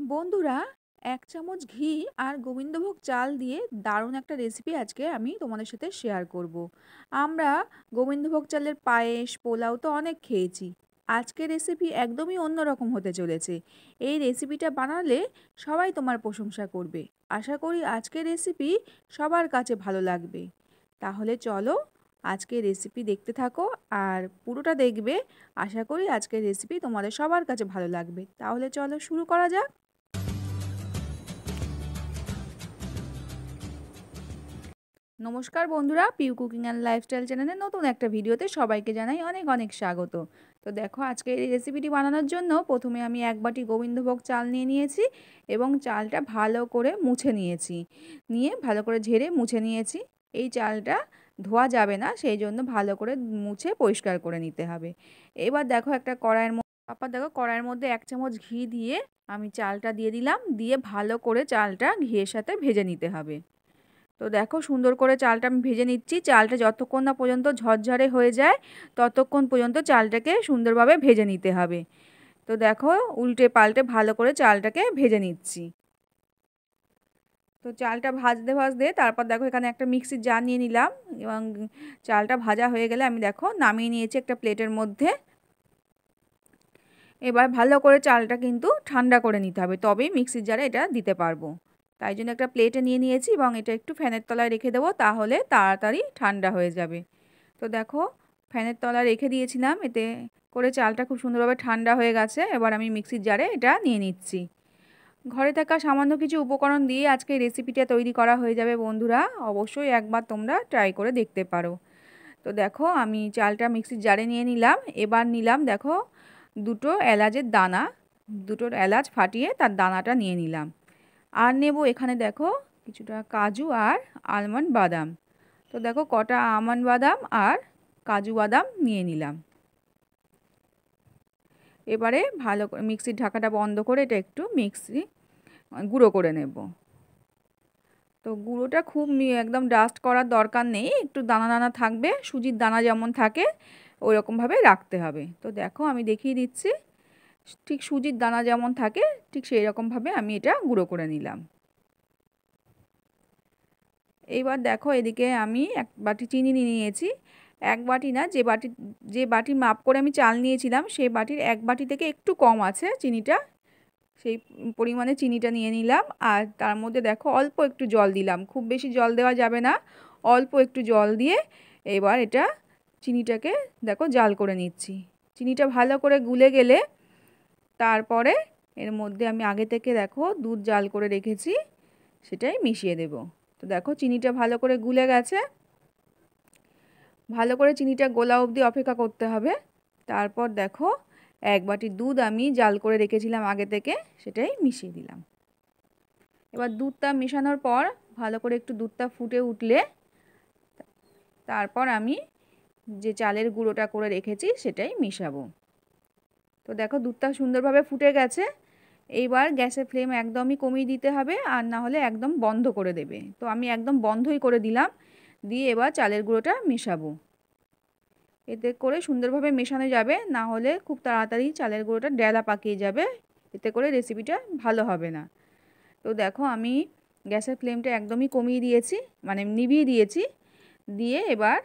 বন্ধুরা, ১ চামচ ঘি আর গোবিন্দভোগ চাল দিয়ে দারুণ একটা রেসিপি আজকে আমি তোমাদের সাথে শেয়ার করব। আমরা গোবিন্দভোগ চালের পায়েস, পোলাও তো অনেক খেয়েছি। আজকের রেসিপি একদমই অন্যরকম হতে চলেছে। এই রেসিপিটা বানালে সবাই তোমার প্রশংসা করবে। আশা করি আজকের রেসিপি সবার কাছে ভালো লাগবে। তাহলে চলো আজকের রেসিপি দেখতে থাকো আর পুরোটা দেখবে। আশা করি আজকের রেসিপি তোমাদের সবার কাছে ভালো লাগবে। তাহলে চলো শুরু করা যাক। নমস্কার বন্ধুরা, পিউ কুকিং অ্যান্ড লাইফস্টাইল চ্যানেলের নতুন একটা ভিডিওতে সবাইকে জানাই অনেক অনেক স্বাগত। তো দেখো, আজকে এই রেসিপিটি বানানোর জন্য প্রথমে আমি 1 বাটি গোবিন্দভোগ চাল নিয়ে নিয়েছি এবং চালটা ভালো করে মুছে নিয়েছি। নিয়ে ভালো করে ঝেড়ে মুছে নিয়েছি। এই চালটা ধোয়া যাবে না, সেই জন্য ভালো করে মুছে পরিষ্কার করে নিতে হবে। এবার দেখো, একটা কড়াইয়ের মধ্যে 1 চামচ ঘি দিয়ে আমি চালটা দিয়ে দিলাম। দিয়ে ভালো করে চালটা ঘিয়ের সাথে ভেজে নিতে হবে। তো দেখো, সুন্দর করে চালটা আমি ভেজে নিচ্ছি। চালটা যতক্ষণ না পর্যন্ত ঝরঝরে হয়ে যায় ততক্ষণ পর্যন্ত চালটাকে সুন্দরভাবে ভেজে নিতে হবে। তো দেখো, উল্টে পাল্টে ভালো করে চালটাকে ভেজে নিচ্ছি। তো চালটা ভাজতে ভাজতে তারপর দেখো, এখানে একটা মিক্সির জার নিয়ে নিলাম এবং চালটা ভাজা হয়ে গেলে আমি দেখো নামিয়ে নিয়েছি একটা প্লেটের মধ্যে। এবার ভালো করে চালটা কিন্তু ঠান্ডা করে নিতে হবে, তবেই মিক্সির জারে এটা দিতে পারবো। তাই জন্য একটা প্লেটে নিয়ে নিয়েছি এবং এটা একটু ফ্যানের তলায় রেখে দেবো, তাহলে তাড়াতাড়ি ঠান্ডা হয়ে যাবে। তো দেখো, ফ্যানের তলায় রেখে দিয়েছিলাম, এতে করে চালটা খুব সুন্দরভাবে ঠান্ডা হয়ে গেছে। এবার আমি মিক্সির জারে এটা নিয়ে নিচ্ছি। ঘরে থাকা সামান্য কিছু উপকরণ দিয়ে আজকে এই রেসিপিটা তৈরি করা হয়ে যাবে বন্ধুরা। অবশ্যই একবার তোমরা ট্রাই করে দেখতে পারো। তো দেখো, আমি চালটা মিক্সির জারে নিয়ে নিলাম। এবার নিলাম দেখো দুটো এলাচের দানা, দুটো এলাচ ফাটিয়ে তার দানাটা নিয়ে নিলাম। আর নেব এখানে দেখো কিছুটা কাজু আর আলমন্ড বাদাম। তো দেখো, কটা আমন্ড বাদাম আর কাজু বাদাম নিয়ে নিলাম। এবারে ভালো করে মিক্সির ঢাকাটা বন্ধ করে এটা একটু গুঁড়ো করে নেব। তো গুঁড়োটা খুব একদম ডাস্ট করার দরকার নেই, একটু দানা দানা থাকবে, সুজির দানা যেমন থাকে ওই রকমভাবে রাখতে হবে। তো দেখো, আমি দেখিয়ে দিচ্ছি, ঠিক সুজির দানা যেমন থাকে ঠিক সেই রকমভাবে আমি এটা গুঁড়ো করে নিলাম। এইবার দেখো, এদিকে আমি 1 বাটি চিনি নিয়ে নিয়েছি। 1 বাটি না, যে বাটির মাপ করে আমি চাল নিয়েছিলাম সেই বাটির 1 বাটি থেকে একটু কম আছে চিনিটা, সেই পরিমাণে চিনিটা নিয়ে নিলাম। আর তার মধ্যে দেখো অল্প একটু জল দিলাম, খুব বেশি জল দেওয়া যাবে না, অল্প একটু জল দিয়ে এবার এটা চিনিটাকে দেখো জাল করে নিচ্ছি। চিনিটা ভালো করে গুলে গেলে তারপরে এর মধ্যে আমি আগে থেকে দেখো দুধ জাল করে রেখেছি, সেটাই মিশিয়ে দেব। তো দেখো, চিনিটা ভালো করে গুলে গেছে। ভালো করে চিনিটা গোলা অবধি অপেক্ষা করতে হবে। তারপর দেখো, 1 বাটি দুধ আমি জাল করে রেখেছিলাম আগে থেকে, সেটাই মিশিয়ে দিলাম। এবার দুধটা মেশানোর পর ভালো করে একটু দুধটা ফুটে উঠলে তারপর আমি যে চালের গুঁড়োটা করে রেখেছি সেটাই মেশাবো। তো দেখো, দুধটা সুন্দরভাবে ফুটে গেছে। এইবার গ্যাসের ফ্লেম একদমই কমিয়ে দিতে হবে, আর না হলে একদম বন্ধ করে দেবে। তো আমি একদম বন্ধই করে দিলাম। দিয়ে এবার চালের গুঁড়োটা মেশাবো। এতে করে সুন্দরভাবে মেশানো যাবে, না হলে খুব তাড়াতাড়ি চালের গুঁড়োটা ডেলা পাকিয়ে যাবে, এতে করে রেসিপিটা ভালো হবে না। তো দেখো, আমি গ্যাসের ফ্লেমটা একদমই কমিয়ে দিয়েছি, মানে নিভিয়ে দিয়েছি। দিয়ে এবার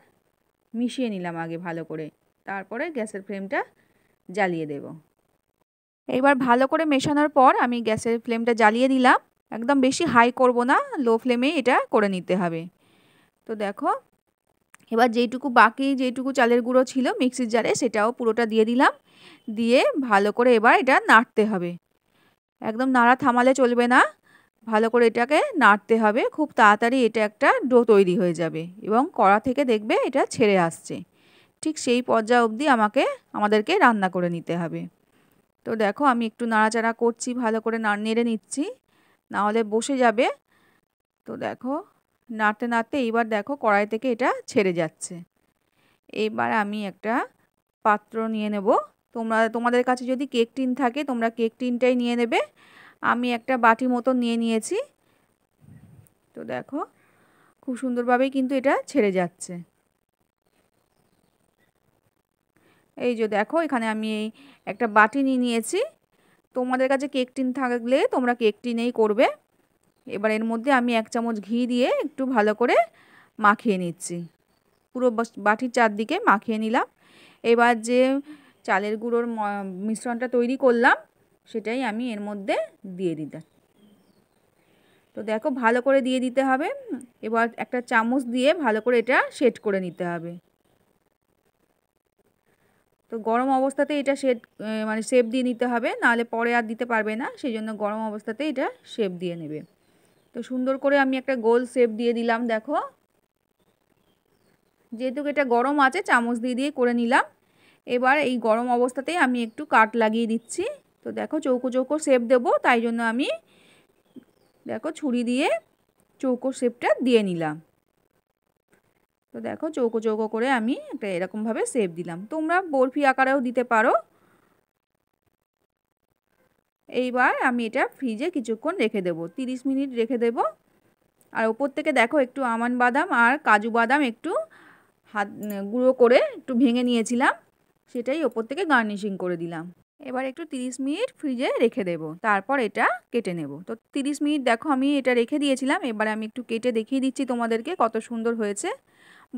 মিশিয়ে নিলাম আগে ভালো করে, তারপরে গ্যাসের ফ্লেমটা জ্বালিয়ে দেব। এবার ভালো করে মেশানোর পর আমি গ্যাসের ফ্লেমটা জ্বালিয়ে দিলাম। একদম বেশি হাই করব না, লো ফ্লেমেই এটা করে নিতে হবে। তো দেখো, এবার যেইটুকু চালের গুঁড়ো ছিল মিক্সির জারে সেটাও পুরোটা দিয়ে দিলাম। দিয়ে ভালো করে এবার এটা নাড়তে হবে। একদম নাড়া থামালে চলবে না, ভালো করে এটাকে নাড়তে হবে। খুব তাড়াতাড়ি এটা একটা ডো তৈরি হয়ে যাবে এবং কড়া থেকে দেখবে এটা ছেড়ে আসছে। ঠিক সেই পর্যায় অবধি আমাদেরকে রান্না করে নিতে হবে। তো দেখো, আমি একটু নাড়াচাড়া করছি, ভালো করে নেড়ে নিচ্ছি, না হলে বসে যাবে। তো দেখো, নাড়তে নাড়তে এইবার দেখো কড়াই থেকে এটা ছেড়ে যাচ্ছে। এবার আমি একটা পাত্র নিয়ে নেব। তোমাদের কাছে যদি কেক টিন থাকে তোমরা কেক টিনটাই নিয়ে নেবে। আমি একটা বাটি মতো নিয়ে নিয়েছি। তো দেখো, খুব সুন্দরভাবেই কিন্তু এটা ছেড়ে যাচ্ছে। এই যে দেখো, এখানে আমি একটা বাটি নিয়ে নিয়েছি। তোমাদের কাছে কেক টিন থাকলে তোমরা কেক টিনেই করবে। এবার এর মধ্যে আমি 1 চামচ ঘি দিয়ে একটু ভালো করে মাখিয়ে নিচ্ছি, পুরো বাটির চারদিকে মাখিয়ে নিলাম। এবার যে চালের গুঁড়োর মিশ্রণটা তৈরি করলাম সেটাই আমি এর মধ্যে দিয়ে দিলাম। তো দেখো ভালো করে দিয়ে দিতে হবে। এবার একটা চামচ দিয়ে ভালো করে এটা সেট করে নিতে হবে। তো গরম অবস্থাতে এটা সেট মানে শেপ দিয়ে নিতে হবে, নাহলে পরে আর দিতে পারবে না, সেই জন্য গরম অবস্থাতে এটা শেপ দিয়ে নেবে। তো সুন্দর করে আমি একটা গোল শেপ দিয়ে দিলাম। দেখো যেহেতু এটা গরম আছে চামচ দিয়ে দিয়ে করে নিলাম। এবার এই গরম অবস্থাতেই আমি একটু কাট লাগিয়ে দিচ্ছি। তো দেখো চৌকো চৌকো শেপ দেবো, তাই জন্য আমি দেখো ছুরি দিয়ে চৌকো শেপটা দিয়ে নিলাম। তো দেখো চৌকো চৌকো করে আমি একটা এরকমভাবে শেপ দিলাম, তোমরা বরফি আকারেও দিতে পারো। এইবার আমি এটা ফ্রিজে কিছুক্ষণ রেখে দেবো, 30 মিনিট রেখে দেবো। আর ওপর থেকে দেখো একটু আমন্ড বাদাম আর কাজু বাদাম একটু হাত গুঁড়ো করে একটু ভেঙে নিয়েছিলাম, সেটাই ওপর থেকে গার্নিশিং করে দিলাম। এবার একটু 30 মিনিট ফ্রিজে রেখে দেব, তারপর এটা কেটে নেব। তো 30 মিনিট দেখো আমি এটা রেখে দিয়েছিলাম। এবার আমি একটু কেটে দেখিয়ে দিচ্ছি তোমাদেরকে কত সুন্দর হয়েছে।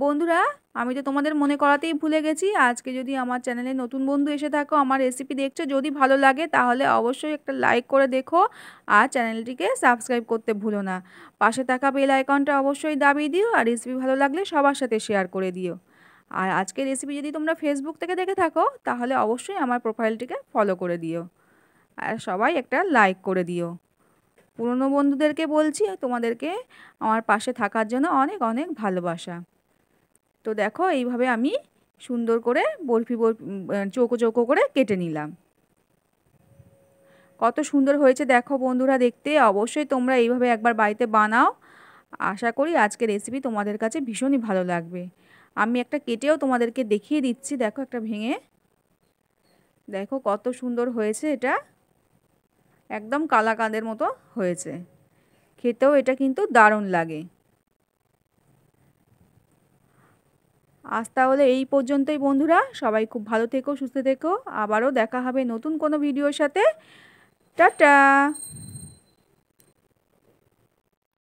বন্ধুরা, আমি তো তোমাদের মনে করাতেই ভুলে গেছি, আজকে যদি আমার চ্যানেলে নতুন বন্ধু এসে থাকো, আমার রেসিপি দেখছো, যদি ভালো লাগে তাহলে অবশ্যই একটা লাইক করে দেখো আর চ্যানেলটিকে সাবস্ক্রাইব করতে ভুলো না। পাশে থাকা বেল আইকনটা অবশ্যই দাবিয়ে দিও আর রেসিপি ভালো লাগলে সবার সাথে শেয়ার করে দিও। আর আজকের রেসিপি যদি তোমরা ফেসবুক থেকে দেখে থাকো তাহলে অবশ্যই আমার প্রোফাইলটিকে ফলো করে দিও আর সবাই একটা লাইক করে দিও। পুরনো বন্ধুদেরকে বলছি তোমাদেরকে আমার পাশে থাকার জন্য অনেক অনেক ভালোবাসা। তো দেখো এইভাবে আমি সুন্দর করে বরফি চৌকো চৌকো করে কেটে নিলাম। কত সুন্দর হয়েছে দেখো বন্ধুরা দেখতে, অবশ্যই তোমরা এইভাবে একবার বাড়িতে বানাও। আশা করি আজকের রেসিপি তোমাদের কাছে ভীষণই ভালো লাগবে। আমি একটা কেটেও তোমাদেরকে দেখিয়ে দিচ্ছি, দেখো একটা ভেঙে, দেখো কত সুন্দর হয়েছে, এটা একদম কালাকাঁদের মতো হয়েছে, খেতেও এটা কিন্তু দারুণ লাগে। আজ তাহলে এই পর্যন্তই বন্ধুরা, সবাই খুব ভালো থেকো, সুস্থ থেকো, আবারও দেখা হবে নতুন কোনো ভিডিওর সাথে। টাটা।